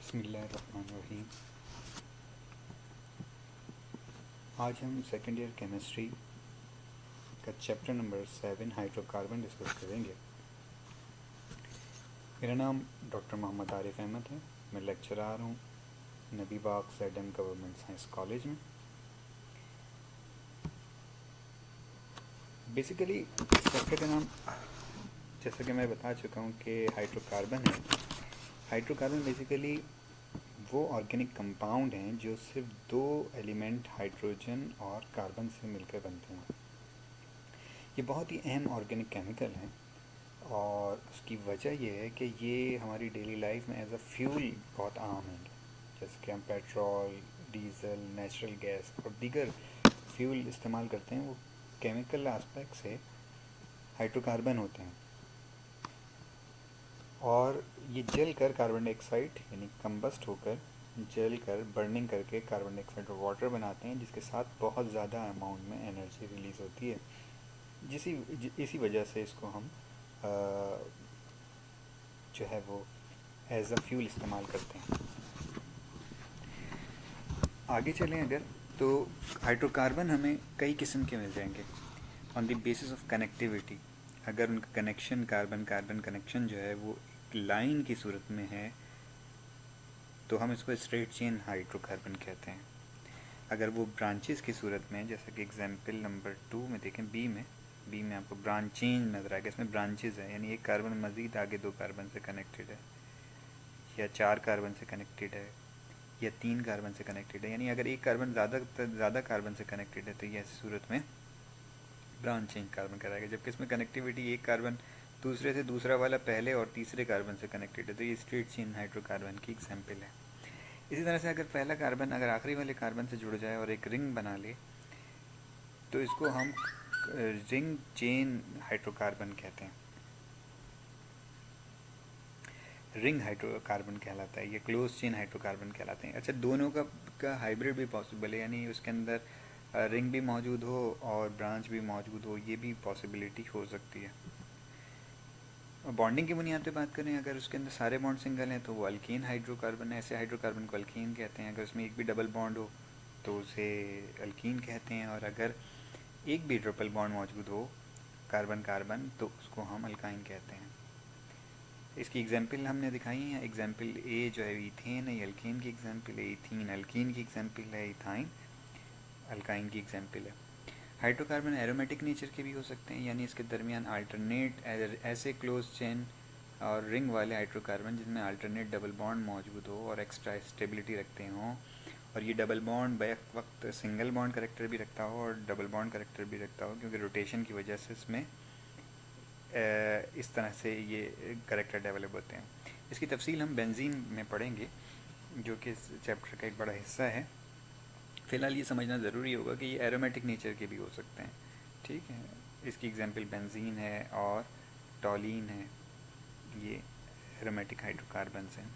बिस्मिल्लाहिर्रहमानिर्रहीम। आज हम सेकेंड ईयर केमिस्ट्री का चैप्टर नंबर 7 हाइड्रोकार्बन डिस्कस करेंगे। मेरा नाम डॉक्टर मोहम्मद आरिफ अहमद है। मैं लेक्चरर हूँ नबी बाग ZM गवर्नमेंट साइंस कॉलेज में। बेसिकली इस चैप्टर का नाम, जैसा कि मैं बता चुका हूँ कि हाइड्रोकार्बन है। हाइड्रोकार्बन बेसिकली वो ऑर्गेनिक कंपाउंड हैं जो सिर्फ दो एलिमेंट हाइड्रोजन और कार्बन से मिलकर बनते हैं। ये बहुत ही अहम ऑर्गेनिक केमिकल हैं और उसकी वजह यह है कि ये हमारी डेली लाइफ में एज अ फ्यूल बहुत आम है। जैसे कि हम पेट्रोल, डीज़ल, नेचुरल गैस और दीगर फ्यूल इस्तेमाल करते हैं, वो केमिकल एस्पेक्ट से हाइड्रोकार्बन होते हैं और ये जल कर कार्बन डाइऑक्साइड यानी कंबस्ट होकर जल कर बर्निंग करके कार्बन डाइऑक्साइड और वाटर बनाते हैं, जिसके साथ बहुत ज़्यादा अमाउंट में एनर्जी रिलीज़ होती है। इसी वजह से इसको हम जो है वो एज अ फ्यूल इस्तेमाल करते हैं। आगे चलें अगर, तो हाइड्रोकार्बन हमें कई किस्म के मिल जाएंगे on the basis of connectivity. अगर उनका कनेक्शन कार्बन कार्बन कनेक्शन जो है वो एक लाइन की सूरत में है तो हम इसको स्ट्रेट चेन हाइड्रोकार्बन कहते हैं। अगर वो ब्रांचेस की सूरत में, जैसे कि एग्जांपल नंबर 2 में देखें, बी में आपको ब्रांच चेन नजर आएगा। इसमें ब्रांचेस है, यानी एक कार्बन मज़ीद आगे दो कार्बन से कनेक्टेड है, या 4 कार्बन से कनेक्टेड है, या 3 कार्बन से कनेक्टेड है। यानी अगर एक कार्बन ज़्यादा कार्बन से कनेक्टेड है तो ये ऐसी सूरत में ब्रांच चेन कार्बन कराएगा। जबकि इसमें कनेक्टिविटी एक कार्बन दूसरे से दूसरा वाला पहले और तीसरे कार्बन से कनेक्टेड है, तो ये स्ट्रेट चेन हाइड्रोकार्बन की एग्जाम्पल है। इसी तरह से अगर पहला कार्बन अगर आखिरी वाले कार्बन से जुड़ जाए और एक रिंग बना ले तो इसको हम रिंग चेन हाइड्रोकार्बन कहते हैं। रिंग हाइड्रोकार्बन कहलाता है, ये क्लोज चेन हाइड्रोकार्बन कहलाते हैं। अच्छा, दोनों का हाइब्रिड भी पॉसिबल है, यानी उसके अंदर रिंग भी मौजूद हो और ब्रांच भी मौजूद हो, ये भी पॉसिबिलिटी हो सकती है। बॉन्डिंग की बुनियाद पे बात करें, अगर उसके अंदर सारे बॉन्ड सिंगल हैं तो वो अल्कीन हाइड्रोकार्बन है। ऐसे हाइड्रोकार्बन को अल्कीन कहते हैं। अगर उसमें एक भी डबल बॉन्ड हो तो उसे अल्कीन कहते हैं, और अगर एक भी ट्रिपल बॉन्ड मौजूद हो कार्बन कार्बन तो उसको हम अल्काइन कहते हैं। इसकी एग्जाम्पल हमने दिखाई है। एग्जाम्पल ए जो है इथेन है, ये अल्कीन की एग्जाम्पल है। इथीन अल्कीन की एग्जाम्पल है। इथाइन अल्काइन की एग्जाम्पल है। हाइड्रोकार्बन एरोमेटिक नेचर के भी हो सकते हैं, यानी इसके दरमियान अल्टरनेट ऐसे क्लोज चेन और रिंग वाले हाइड्रोकार्बन जिनमें अल्टरनेट डबल बॉन्ड मौजूद हो और एक्स्ट्रा स्टेबिलिटी रखते हों, और ये डबल बॉन्ड बैक वक्त सिंगल बॉन्ड करेक्टर भी रखता हो और डबल बॉन्ड करेक्टर भी रखता हो, क्योंकि रोटेशन की वजह से इसमें इस तरह से ये करेक्टर डेवलप होते हैं। इसकी तफसील हम बेंजीन में पढ़ेंगे, जो कि इस चैप्टर का एक बड़ा हिस्सा है। फ़िलहाल ये समझना ज़रूरी होगा कि ये एरोमेटिक नेचर के भी हो सकते हैं। ठीक है, इसकी एग्जांपल बेंजीन है और टॉलीन है, ये एरोमेटिक हाइड्रोकार्बन्स हैं।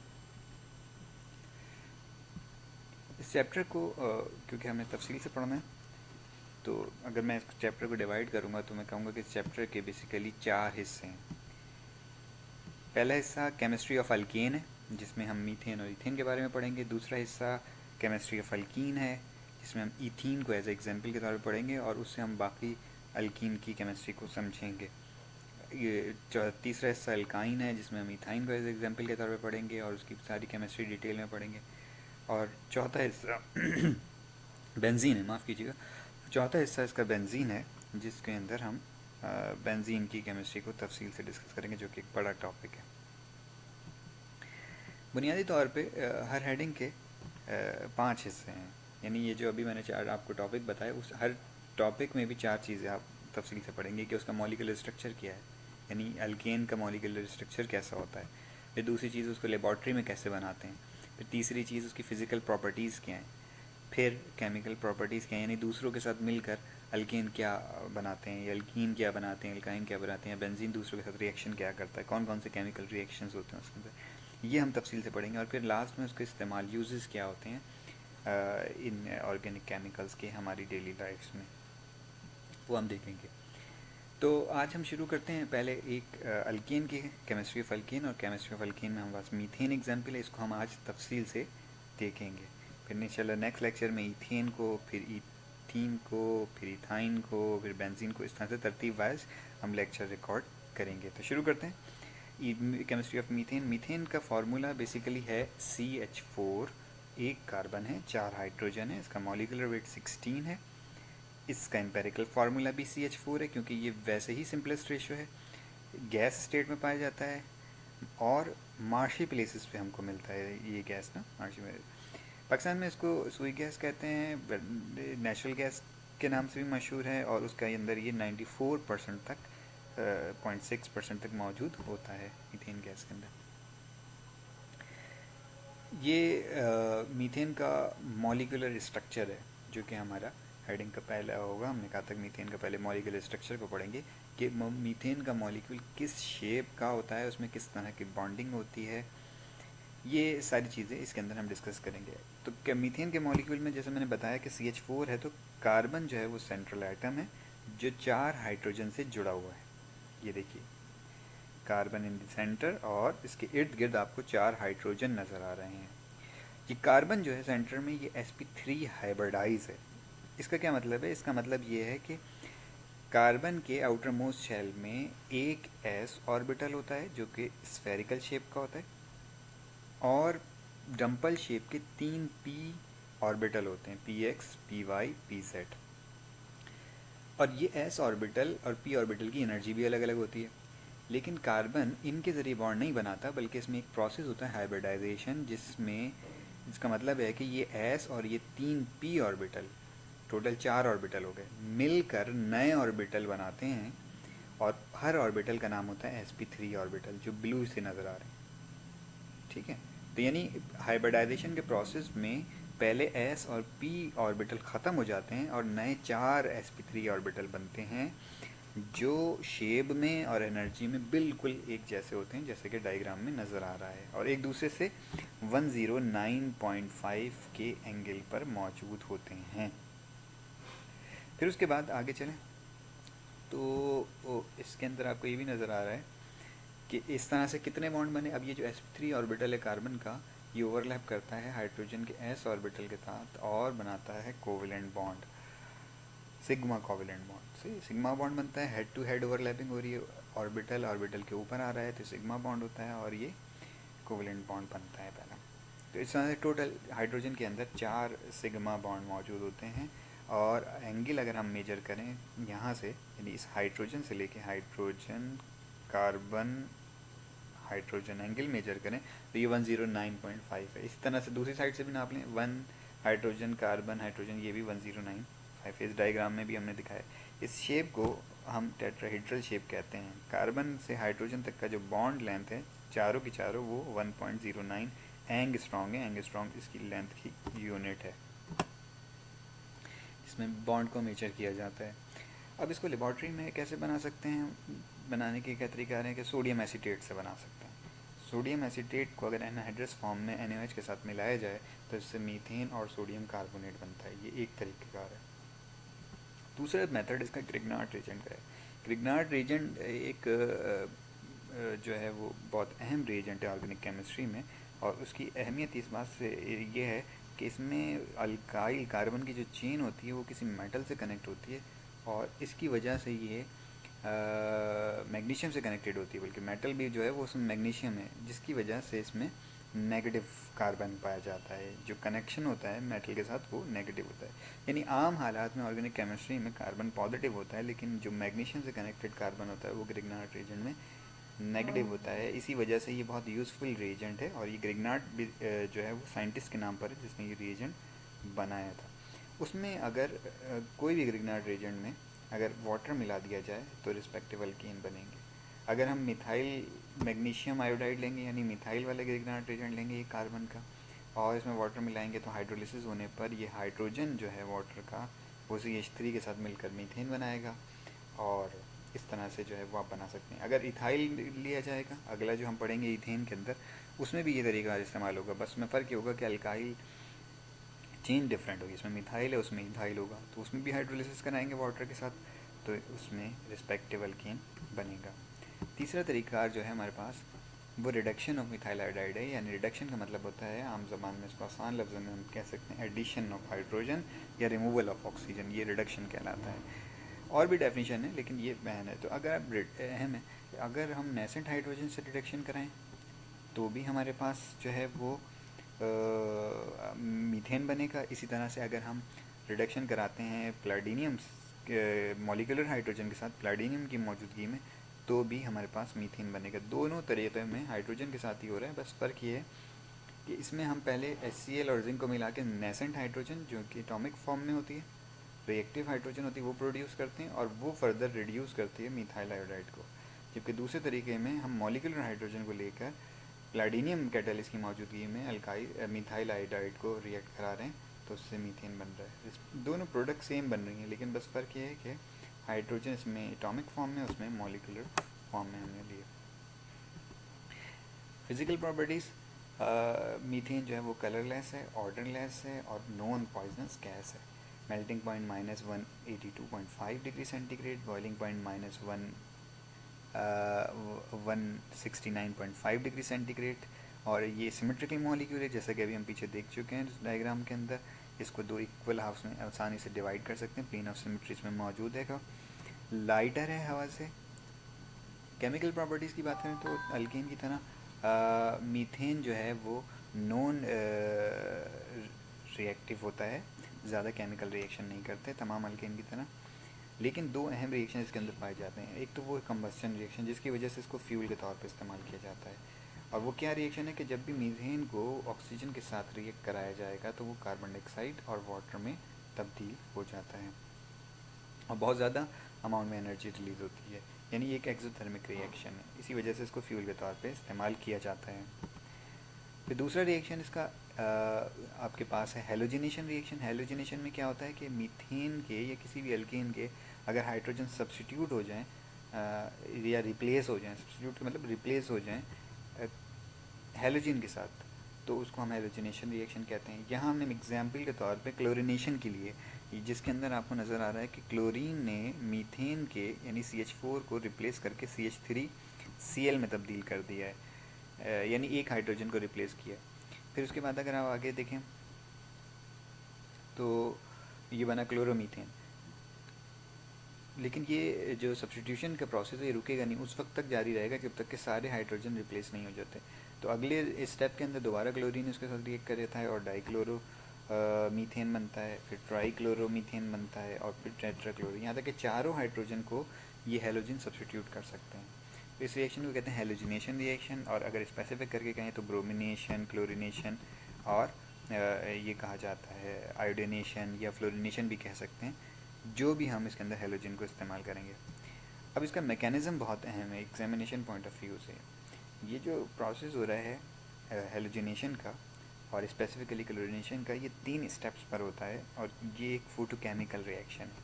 इस चैप्टर को क्योंकि हमें तफसील से पढ़ना है, तो अगर मैं इस चैप्टर को डिवाइड करूँगा तो मैं कहूँगा कि इस चैप्टर के बेसिकली 4 हिस्से हैं। पहला हिस्सा केमिस्ट्री ऑफ अल्केन है, जिसमें हम मीथेन और इथेन के बारे में पढ़ेंगे। दूसरा हिस्सा केमिस्ट्री ऑफ अल्कीन है, जिसमें हम इथीन को एज एग्जाम्पल के तौर पर पढ़ेंगे और उससे हम बाकी अल्कीन की केमिस्ट्री को समझेंगे। ये तीसरा हिस्सा अल्काइन है, जिसमें हम इथाइन को एज एग्जाम्पल के तौर पर पढ़ेंगे और उसकी सारी केमिस्ट्री डिटेल में पढ़ेंगे। और चौथा हिस्सा बेंजीन है, माफ़ कीजिएगा। चौथा हिस्सा इसका बेंजीन है, जिसके अंदर हम बेंजीन की केमिस्ट्री को तफसील से डिस्कस करेंगे, जो कि एक बड़ा टॉपिक है। बुनियादी तौर पे हर हेडिंग के 5 हिस्से हैं, यानी ये जो अभी मैंने 4 आपको टॉपिक बताए, उस हर टॉपिक में भी 4 चीज़ें आप तफसील से पढ़ेंगे कि उसका मॉलिक्यूलर स्ट्रक्चर क्या है, यानी अल्केन का मॉलिक्यूलर स्ट्रक्चर कैसा होता है। फिर दूसरी चीज़, उसको लेबॉर्ट्री में कैसे बनाते हैं। फिर तीसरी चीज़, उसकी फ़िज़िकल प्रॉपर्टीज़ क्या हैं। फिर केमिकल प्रॉपर्टीज़ क्या हैं, यानी दूसरों के साथ मिलकर अल्केन क्या बनाते हैं, या अल्कीन क्या बनाते हैं, अल्काइन क्या बनाते हैं, बेंजीन दूसरों के साथ रिएक्शन क्या करता है, कौन कौन से केमिकल रिएक्शंस होते हैं उसके अंदर, ये हम तफसील से पढ़ेंगे। और फिर लास्ट में उसके इस्तेमाल, यूजेस क्या होते हैं इन ऑर्गेनिक केमिकल्स के हमारी डेली लाइफ्स में, वो हम देखेंगे। तो आज हम शुरू करते हैं पहले एक अल्केन की केमिस्ट्री ऑफ अल्केन, और केमिस्ट्री ऑफ अल्केन में हमारे पास मीथेन एग्जाम्पल है, इसको हम आज तफसील से देखेंगे। फिर इंशाल्लाह नेक्स्ट लेक्चर में इथेन को, फिर इथीन को, फिर इथाइन को, फिर बेंजीन को, इस तरह से तरतीब वाइज हम लेक्चर रिकॉर्ड करेंगे। तो शुरू करते हैं केमिस्ट्री ऑफ मीथेन। मीथेन का फार्मूला बेसिकली है CH4, एक कार्बन है, 4 हाइड्रोजन है, इसका मॉलिक्यूलर वेट 16 है। इसका एम्पेरिकल फार्मूला भी CH4 है, क्योंकि ये वैसे ही सिंपलेस्ट रेशो है, गैस स्टेट में पाया जाता है और मार्शी प्लेसेस पे हमको मिलता है ये गैस ना, मार्शी में। पाकिस्तान में इसको सुई गैस कहते हैं, नेचुरल गैस के नाम से भी मशहूर है, और उसका अंदर ये 94% तक 0.6% तक मौजूद होता है मीथेन गैस के अंदर। ये मीथेन का मॉलिक्यूलर स्ट्रक्चर है, जो कि हमारा हेडिंग का पहला होगा। हमने कहा था मीथेन का पहले मॉलिक्यूलर स्ट्रक्चर को पढ़ेंगे कि मीथेन का मॉलिक्यूल किस शेप का होता है, उसमें किस तरह की बॉन्डिंग होती है, ये सारी चीज़ें इसके अंदर हम डिस्कस करेंगे। तो क्या मीथेन के मॉलिक्यूल में, जैसे मैंने बताया कि CH4 है, तो कार्बन जो है वो सेंट्रल एटम है जो 4 हाइड्रोजन से जुड़ा हुआ है। ये देखिए, कार्बन इन द सेंटर, और इसके इर्द गिर्द आपको 4 हाइड्रोजन नज़र आ रहे हैं। ये कार्बन जो है सेंटर में, ये sp3 हाइब्रिडाइज है। इसका क्या मतलब है? इसका मतलब ये है कि कार्बन के आउटर मोस्ट शेल में एक s ऑर्बिटल होता है जो कि स्फेरिकल शेप का होता है, और डम्पल शेप के 3 p ऑर्बिटल होते हैं, px, py, pz। और ये s ऑर्बिटल और p ऑर्बिटल की एनर्जी भी अलग अलग होती है, लेकिन कार्बन इनके ज़रिए बॉन्ड नहीं बनाता, बल्कि इसमें एक प्रोसेस होता है हाइब्रिडाइजेशन, जिसका मतलब है कि ये s और ये 3 p ऑर्बिटल, टोटल 4 ऑर्बिटल हो गए, मिलकर नए ऑर्बिटल बनाते हैं, और हर ऑर्बिटल का नाम होता है sp3 ऑर्बिटल, जो ब्लू से नज़र आ रहे हैं। ठीक है, तो यानी हाइब्रिडाइजेशन के प्रोसेस में पहले s और p ऑर्बिटल ख़त्म हो जाते हैं और नए 4 sp3 ऑर्बिटल बनते हैं, जो शेप में और एनर्जी में बिल्कुल एक जैसे होते हैं, जैसे कि डायग्राम में नज़र आ रहा है, और एक दूसरे से 109.5 के एंगल पर मौजूद होते हैं। फिर उसके बाद आगे चलें तो इसके अंदर आपको ये भी नज़र आ रहा है कि इस तरह से कितने बॉन्ड बने। अब ये जो sp3 ऑर्बिटल है कार्बन का, ये ओवरलैप करता है हाइड्रोजन के s ऑर्बिटल के साथ और बनाता है covalent bond, sigma covalent bond. से सिग्मा बॉन्ड बनता है, हेड टू हेड ओवरलैपिंग हो रही है, ऑर्बिटल के ऊपर आ रहा है तो सिग्मा बॉन्ड होता है, और ये कोवेलेंट बॉन्ड बनता है पहला। तो इस तरह से टोटल हाइड्रोजन के अंदर 4 सिग्मा बॉन्ड मौजूद होते हैं, और एंगल अगर हम मेजर करें यहाँ से, यानी इस हाइड्रोजन से लेके hydrogen carbon hydrogen angle measure करें तो ये 109.5 है। इस तरह से दूसरी साइड से भी नाप लें, 1 हाइड्रोजन कार्बन हाइड्रोजन, ये भी 109.5 है। इस डायग्राम में भी हमने दिखाया। इस शेप को हम टेट्राहेड्रल शेप कहते हैं। कार्बन से हाइड्रोजन तक का जो बॉन्ड लेंथ है चारों की चारों, वो 1.09 एंगस्ट्रॉन्ग है। एंगस्ट्रॉन्ग इसकी लेंथ की यूनिट है, इसमें बॉन्ड को मेजर किया जाता है। अब इसको लेबॉर्ट्री में कैसे बना सकते हैं? बनाने के क्या तरीका है कि सोडियम एसीटेट से बना सकते हैं। सोडियम एसीटेट को अगर एनहाइड्रस फॉर्म में NaOH के साथ मिलाया जाए तो इससे मीथेन और सोडियम कार्बोनेट बनता है। ये एक तरीक़ेकार है। दूसरा मेथड इसका ग्रिग्नार्ड रीजेंट का है। ग्रिग्नार्ड रीजेंट एक जो है वो बहुत अहम रीजेंट है ऑर्गेनिक केमिस्ट्री में, और उसकी अहमियत इस बात से ये है कि इसमें अल्काइल कार्बन की जो चेन होती है वो किसी मेटल से कनेक्ट होती है, और इसकी वजह से ये मैग्नीशियम से कनेक्टेड होती है, बल्कि मेटल भी जो है वो उसमें मैग्नीशियम है, जिसकी वजह से इसमें नेगेटिव कार्बन पाया जाता है। जो कनेक्शन होता है मेटल के साथ वो नेगेटिव होता है। यानी आम हालात में ऑर्गेनिक केमिस्ट्री में कार्बन पॉजिटिव होता है, लेकिन जो मैग्नीशियम से कनेक्टेड कार्बन होता है वो ग्रिग्नार्ड रीजेंट में नेगेटिव होता है। इसी वजह से ये बहुत यूज़फुल रीजेंट है, और ये ग्रिग्नार्ड जो है वो साइंटिस्ट के नाम पर है जिसने ये रीजेंट बनाया था। उसमें अगर कोई भी ग्रिग्नार्ड रीजेंट में अगर वाटर मिला दिया जाए तो रिस्पेक्टिव अल्कीन बनेंगे। अगर हम मिथाइल मैग्नीशियम आयोडाइड लेंगे, यानी मिथाइल वाले ग्रिग्नार्ड रीजेंट लेंगे ये कार्बन का, और इसमें वाटर मिलाएंगे तो हाइड्रोलिसिस होने पर ये हाइड्रोजन जो है वाटर का वो CH3 के साथ मिलकर मीथेन बनाएगा, और इस तरह से जो है वो आप बना सकते हैं। अगर इथाइल लिया जाएगा, अगला जो हम पढ़ेंगे इथेन के अंदर, उसमें भी ये तरीका इस्तेमाल होगा, बस में फ़र्क ये होगा कि अल्काइल चेन डिफरेंट होगी। इसमें मिथाइल है, उसमें इथाइल होगा, तो उसमें भी हाइड्रोलिसिस कराएंगे वाटर के साथ, तो उसमें रिस्पेक्टिव अल्कीन बनेगा। तीसरा तरीका जो है हमारे पास वो रिडक्शन ऑफ मिथाइल आयोडाइड है, यानी रिडक्शन का मतलब होता है आम ज़बान में इसको आसान लफ्ज़ों में हम कह सकते हैं एडिशन ऑफ हाइड्रोजन या रिमूवल ऑफ ऑक्सीजन, ये रिडक्शन कहलाता है। और भी डेफिनेशन है लेकिन ये मैन है। तो अगर आप अहम है, अगर हम नेसेंट हाइड्रोजन से रिडक्शन कराएं तो भी हमारे पास जो है वो मीथेन बनेगा। इसी तरह से अगर हम रिडक्शन कराते हैं प्लैटिनियम मॉलिक्यूलर हाइड्रोजन के साथ प्लैटिनियम की मौजूदगी में तो भी हमारे पास मीथेन बनेगा। दोनों तरीके में हाइड्रोजन के साथ ही हो रहा है, बस फ़र्क ये है कि इसमें हम पहले HCl और जिंक को मिला के नेसेंट हाइड्रोजन जो कि एटॉमिक फॉर्म में होती है, रिएक्टिव हाइड्रोजन होती है, वो प्रोड्यूस करते हैं और वो फर्दर रिड्यूस करती है मिथाइल आयोडाइड को। जबकि दूसरे तरीके में हम मॉलिक्यूलर हाइड्रोजन को लेकर प्लैटिनियम कैटलिस्ट की मौजूदगी में मिथाइल आयोडाइड को रिएक्ट करा रहे हैं तो उससे मीथेन बन रहा है। दोनों प्रोडक्ट सेम बन रही हैं लेकिन बस फ़र्क ये है कि हाइड्रोजन इसमें एटॉमिक फॉर्म में, उसमें मॉलिक्यूलर फॉर्म में हमने लिए। फिजिकल प्रॉपर्टीज़, मीथेन जो है वो कलरलेस है, ऑर्डरलेस है और नॉन पॉइजनस गैस है। Melting point -182.5 degree centigrade, boiling point -169.5 degree centigrade. और ये सिमेट्रिकल मॉलिक्यूल है, जैसा कि अभी हम पीछे देख चुके हैं इस डायग्राम के अंदर। इसको दो इक्वल हाफ्स में आसानी से डिवाइड कर सकते हैं, प्लेन ऑफ सिमेट्री इसमें मौजूद है। लाइटर है हवा से। केमिकल प्रॉपर्टीज़ की बात करें तो अल्केन की तरह मीथेन जो है वो नॉन रिएक्टिव होता है, ज़्यादा केमिकल रिएक्शन नहीं करते तमाम अल्केन की तरह। लेकिन दो अहम रिएक्शन इसके अंदर पाए जाते हैं। एक तो वो कंबस्टन रिएक्शन जिसकी वजह से इसको फ्यूल के तौर पे इस्तेमाल किया जाता है, और वो क्या रिएक्शन है कि जब भी मीथेन को ऑक्सीजन के साथ रिएक्ट कराया जाएगा तो वो कार्बन डाइऑक्साइड और वाटर में तब्दील हो जाता है और बहुत ज़्यादा अमाउंट में एनर्जी रिलीज़ होती है, यानी एक एक्सोथर्मिक रिएक्शन है। इसी वजह से इसको फ्यूल के तौर पे इस्तेमाल किया जाता है। फिर दूसरा रिएक्शन इसका आपके पास है हैलोजिनेशन रिएक्शन। हैलोजिनेशन में क्या होता है कि मीथेन के या किसी भी अल्केन के अगर हाइड्रोजन सब्स्टिट्यूट हो जाएं या रिप्लेस हो जाएं, सब्स्टिट्यूट का मतलब रिप्लेस हो जाएं हैलोजन के साथ, तो उसको हम हैलोजिनेशन रिएक्शन कहते हैं। यहाँ हमने एग्जाम्पल के तौर पे क्लोरिनेशन के लिए, जिसके अंदर आपको नज़र आ रहा है कि क्लोरीन ने मीथेन के यानी CH4 को रिप्लेस करके CH3Cl में तब्दील कर दिया है, यानी एक हाइड्रोजन को रिप्लेस किया। फिर उसके बाद अगर आप आगे देखें तो ये बना क्लोरोमीथेन। लेकिन ये जो सब्स्टिट्यूशन का प्रोसेस है ये रुकेगा नहीं, उस वक्त तक जारी रहेगा जब तक कि सारे हाइड्रोजन रिप्लेस नहीं हो जाते। तो अगले स्टेप के अंदर दोबारा क्लोरीन उसके साथ रिएक्ट कर देता है और डाइक्लोरो मीथेन बनता है, फिर ट्राईक्लोरोमीथेन बनता है और फिर टेट्राक्लोरो, यहाँ तक कि चारों हाइड्रोजन को ये हैलोजन सब्स्टिट्यूट कर सकते हैं। तो इस रिएक्शन को कहते हैं हैलोजिनेशन रिएक्शन। और अगर स्पेसिफिक करके कहें तो ब्रोमिनेशन, क्लोरिनेशन और ये कहा जाता है आयोडिनेशन या फ्लोरिनेशन भी कह सकते हैं, जो भी हम इसके अंदर हैलोजन को इस्तेमाल करेंगे। अब इसका मैकेनिज़्म बहुत अहम है एग्जामिनेशन पॉइंट ऑफ व्यू से। ये जो प्रोसेस हो रहा है हैलोजिनेशन का और स्पेसिफिकली क्लोरिनेशन का, ये 3 स्टेप्स पर होता है और ये एक फोटोकेमिकल रिएक्शन है।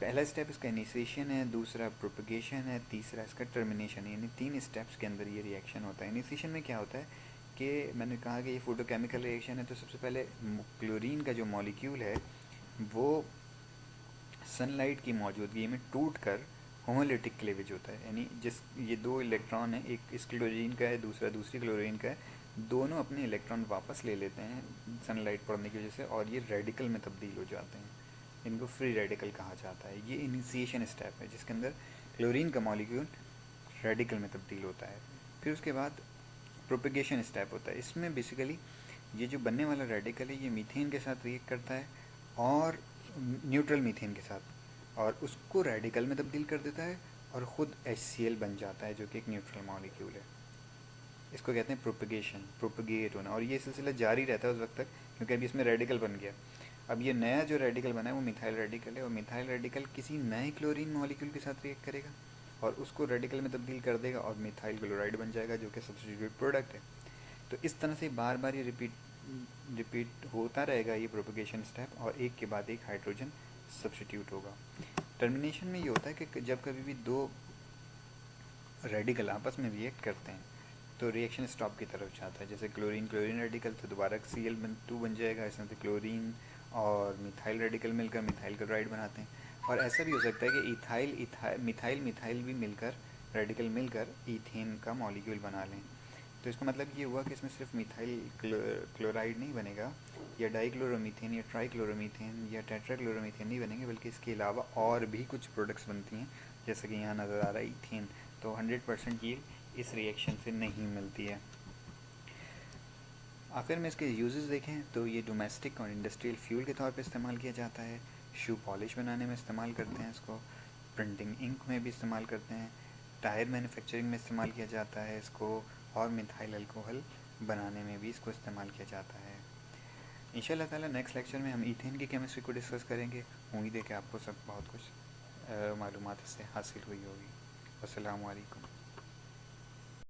पहला स्टेप इसका इनिशिएशन है, दूसरा प्रोपगेशन है, तीसरा इसका टर्मिनेशन है। यानी 3 स्टेप्स के अंदर ये रिएक्शन होता है। इनिशिएशन में क्या होता है कि मैंने कहा कि ये फोटोकेमिकल रिएक्शन है, तो सबसे पहले क्लोरीन का जो मॉलिक्यूल है वो सनलाइट की मौजूदगी में टूट कर होमोलिटिक क्लीवेज होता है, यानी जिस ये 2 इलेक्ट्रॉन है, एक इस क्लोरीन का है दूसरा दूसरी क्लोरीन का है, दोनों अपने इलेक्ट्रॉन वापस ले लेते हैं सनलाइट पड़ने की वजह से और ये रेडिकल में तब्दील हो जाते हैं। इनको फ्री रेडिकल कहा जाता है। ये इनिशिएशन स्टेप है जिसके अंदर क्लोरीन का मॉलिक्यूल रेडिकल में तब्दील होता है। फिर उसके बाद प्रोपगेशन स्टेप होता है। इसमें बेसिकली ये जो बनने वाला रेडिकल है ये मीथेन के साथ रिएक्ट करता है और न्यूट्रल मीथेन के साथ, और उसको रेडिकल में तब्दील कर देता है और ख़ुद HCl बन जाता है जो कि एक न्यूट्रल मॉलिक्यूल है। इसको कहते हैं प्रोपगेशन, प्रोपगेट होना। और ये सिलसिला जारी रहता है उस वक्त तक क्योंकि अभी इसमें रेडिकल बन गया। अब ये नया जो रेडिकल बना है वो मिथाइल रेडिकल है और मिथाइल रेडिकल किसी नए क्लोरीन मॉलिक्यूल के साथ रिएक्ट करेगा और उसको रेडिकल में तब्दील कर देगा और मिथाइल क्लोराइड बन जाएगा जो कि सब्स्टिट्यूट प्रोडक्ट है। तो इस तरह से बार बार ये रिपीट होता रहेगा ये प्रोपगेशन स्टेप, और एक के बाद एक हाइड्रोजन सब्स्टिट्यूट होगा। टर्मिनेशन में ये होता है कि जब कभी भी 2 रेडिकल आपस में रिएक्ट करते हैं तो रिएक्शन स्टॉप की तरफ जाता है। जैसे क्लोरीन रेडिकल तो दोबारा Cl2 बन जाएगा, इसमें से क्लोरीन और मिथाइल रेडिकल मिलकर मिथाइल क्लोराइड बनाते हैं। और ऐसा भी हो सकता है कि मिथाइल मिथाइल भी मिलकर, रेडिकल मिलकर ईथेन का मॉलिक्यूल बना लें। तो इसका मतलब ये हुआ कि इसमें सिर्फ मिथाइल क्लोराइड नहीं बनेगा, या डाइक्लोरोमीथेन या ट्राइक्लोरोमीथेन या टेट्राक्लोरोमीथेन नहीं बनेंगे, बल्कि इसके अलावा और भी कुछ प्रोडक्ट्स बनती हैं, जैसा कि यहाँ नज़र आ रहा है ईथेन। तो 100% यील्ड इस रिएक्शन से नहीं मिलती है। आखिर में इसके यूजेस देखें तो ये डोमेस्टिक और इंडस्ट्रियल फ्यूल के तौर पे इस्तेमाल किया जाता है, शू पॉलिश बनाने में इस्तेमाल करते हैं इसको, प्रिंटिंग इंक में भी इस्तेमाल करते हैं, टायर मैन्युफैक्चरिंग में इस्तेमाल किया जाता है इसको, और मिथाइल अल्कोहल बनाने में भी इसको इस्तेमाल किया जाता है। इंशाल्लाह ताला नेक्स्ट लेक्चर में हम ईथेन की केमिस्ट्री को डिस्कस करेंगे। उम्मीद है कि आपको सब बहुत कुछ मालूमात इससे हासिल हुई होगी। अस्सलामु अलैकुम।